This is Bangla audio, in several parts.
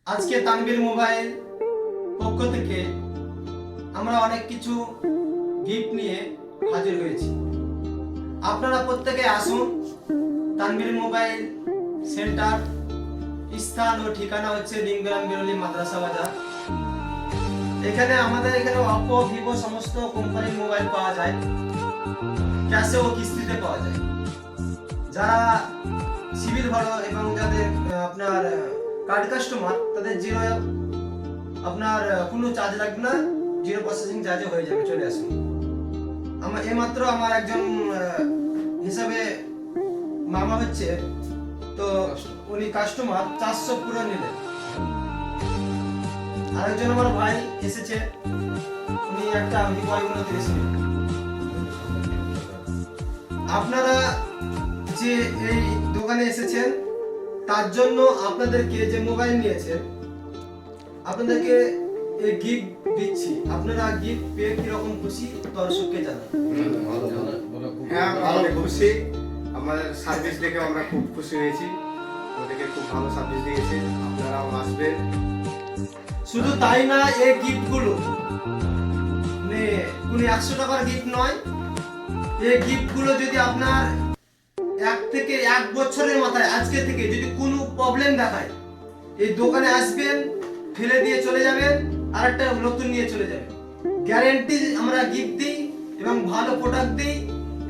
আজকে তানভীর মোবাইল পক্ষ থেকে আমরা অনেক কিছু গিফট নিয়ে হাজির হয়েছি। আপনারা প্রত্যেকে আসুন। তানভীর মোবাইল সেন্টার স্থান ও ঠিকানা হচ্ছে লিঙ্গরাম বিরলি মাদ্রাসা বাজার। আমাদের এখানে অপো ভিভো সমস্ত কোম্পানির মোবাইল পাওয়া যায়, ক্যাশে ও কিস্তিতে পাওয়া যায়। যারা সিভিল ভালো এবং যাদের আপনার কার্ড কাস্টমার, তাদের জিরো আপনার কোনো চার্জ লাগবে না, জিরো প্রসেসিং চার্জে হয়ে যাবে। চলে আসুন। এইমাত্র আমার একজন হিসাবে মামা হচ্ছে, তো উনি কাস্টমার 400 পুরো নিলেন। আরেকজন আমার ভাই এসেছে, উনি একটা ভিভো 30 নিলেন। আপনারা যে এই দোকানে এসেছেন তার জন্য আপনাদেরকে যে মোবাইল নিয়েছেন আপনাদেরকে এই গিফট দিচ্ছি। আপনারা গিফট পেয়ে কিরকম খুশি দর্শককে জানান। হ্যাঁ, ভালো খুশি। আমাদের সার্ভিস দেখে আমরা খুব খুশি হয়েছি। আমাদেরকে খুব ভালো সার্ভিস দিয়েছে। আপনারাও আসবেন। শুধু তাই না, এই গিফটগুলো মানে কোনো 100 টাকার গিফট নয়। এই গিফটগুলো যদি আপনার 1 থেকে 1 বছরের মাথায় আজকে থেকে যদি কোনো প্রবলেম দেখায়, এই দোকানে আসবেন, ফেলে দিয়ে চলে যাবেন, আর একটা নতুন নিয়ে চলে যাবেন। গ্যারান্টি আমরা গিফট দিই এবং ভালো প্রোডাক্ট দিই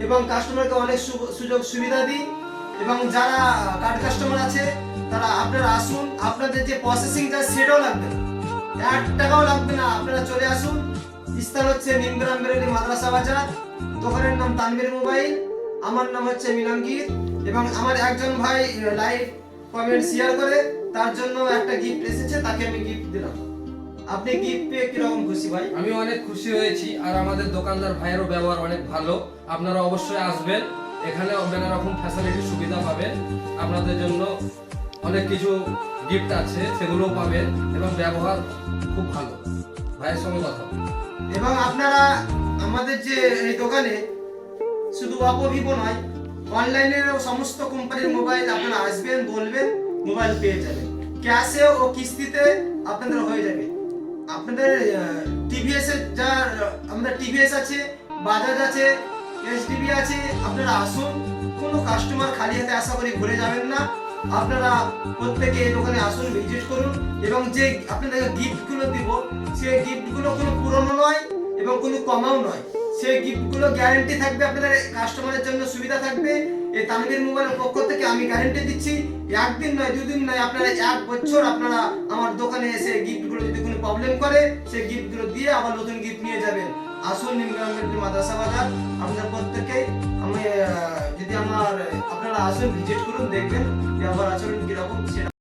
এবং কাস্টমারকে অনেক সুযোগ সুবিধা দিই। এবং যারা কার্ড কাস্টমার আছে তারা আপনারা আসুন, আপনাদের যে প্রসেসিং চার্জ সেটাও লাগবে না, 1 টাকাও লাগবে না। আপনারা চলে আসুন। স্থান হচ্ছে লিঙ্গরাম বিরলি মাদ্রাসা বাজার। দোকানের নাম তানভীর মোবাইল। আমার নাম হচ্ছে মিলনগীর এবং আমার একজন ভাই লাইভ কমেন্ট শেয়ার করে, তার জন্য একটা গিফট এসেছে, তাকে আমি গিফট দিলাম। আপনি গিফট পেয়ে কিরকম খুশি ভাই? আমি অনেক খুশি হয়েছি। আর আমাদের দোকানদার ভাইয়েরও ব্যবহার অনেক ভালো। আপনারা অবশ্যই আসবেন, এখানে নানা রকম ফ্যাসিলিটি সুবিধা পাবেন। আপনাদের জন্য অনেক কিছু গিফট আছে, সেগুলোও পাবেন এবং ব্যবহার খুব ভালো। ভাইয়ের সঙ্গে কথা। এবং আপনারা আমাদের যে এই দোকানে শুধু অপো ভিভো নয়, অনলাইনেরও সমস্ত কোম্পানির মোবাইল আপনারা আসবেন, বলবেন, মোবাইল পেয়ে যাবেন। ক্যাশে ও কিস্তিতে আপনাদের হয়ে যাবে। আপনাদের টিভিএস এর যা আমাদের টিভিএস আছে, বাজাজ আছে, এইচডিবি আছে। আপনারা আসুন, কোনো কাস্টমার খালি হাতে আশা করি ঘুরে যাবেন না। আপনারা প্রত্যেকে এই দোকানে আসুন, ভিজিট করুন এবং যে আপনাদের গিফটগুলো দিব সেই গিফটগুলো কোনো পুরনো নয় এবং কোনো কমাও নয়। সেই গিফটগুলো গ্যারান্টি থাকবে, আপনাদের কাস্টমারের জন্য সুবিধা থাকবে। এই তানভীর মোবাইলের পক্ষ থেকে আমি গ্যারান্টি দিচ্ছি, 1 দিন নয় 2 দিন নয়, আপনারা 1 বছর আপনারা আমার দোকানে এসে গিফটগুলো যদি কোনো প্রবলেম করে সেই গিফটগুলো দিয়ে আবার নতুন গিফট নিয়ে যাবেন। আসুন লিঙ্গরাম বিরলি মাদ্রাসা বাজার। আপনাদের প্রত্যেকেই আমি যদি আপনারা আসুন, ভিজিট করুন, দেখবেন ব্যবহার আচরণ কিরকম সেটা।